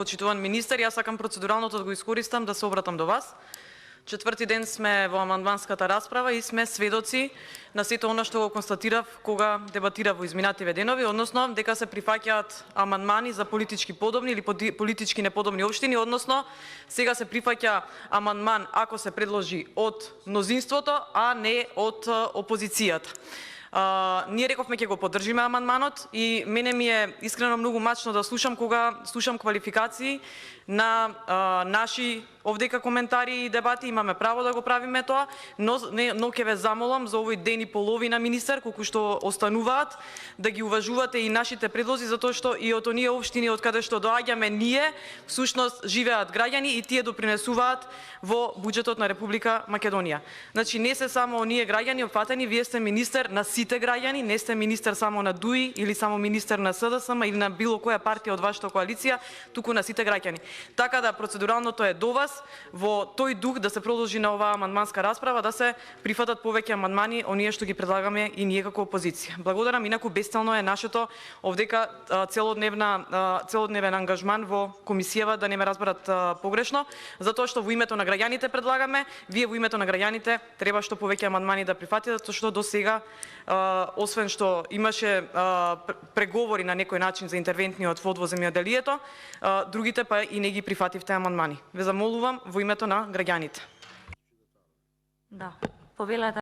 Почитуван министер, јас сакам процедуралното да го искористам да се обратам до вас. Четврти ден сме во амандманската расправа и сме сведоци на сето она што го констатирав кога дебатирав во изминативе денови, односно дека се прифаќаат амандмани за политички подобни или политички неподобни општини, односно сега се прифаќа амандман ако се предложи од мнозинството, а не од опозицијата. Ние рековме ќе го поддржиме амандманот и мене ми е искрено многу мачно да слушам кога слушам квалификации на наши овдека коментари и дебати, имаме право да го правиме тоа, но ќе ве замолам за овој ден и половина, министер, колку што остануваат, да ги уважувате и нашите предлози, затоа што и од оние општини од каде што доаѓаме ние, всушност живеат граѓани и тие допринесуваат во буџетот на Република Македонија. Значи не се само оние граѓани опфатени, вие сте министер на сите граѓани, не сте министер само на ДУИ или само министер на СДСМ или на било која партија од вашата коалиција, туку на сите граѓани. Така да процедуралното е до вас во тој дух да се продолжи на оваа амандманска расправа, да се прифатат повеќе амандмани, оние што ги предлагаме и ние како опозиција. Благодарам, инаку бесцелно е нашето овдека целодневен ангажман во комисијава, да не ме разберат погрешно, затоа што во името на граѓаните предлагаме, вие во името на граѓаните треба што повеќе амандмани да прифатите, затоа што до сега освен што имаше преговори на некој начин за интервентниот фонд во земјоделието, другите па и не ги прифативте амандмани. Ве замолувам во името на граѓаните. Да, повелата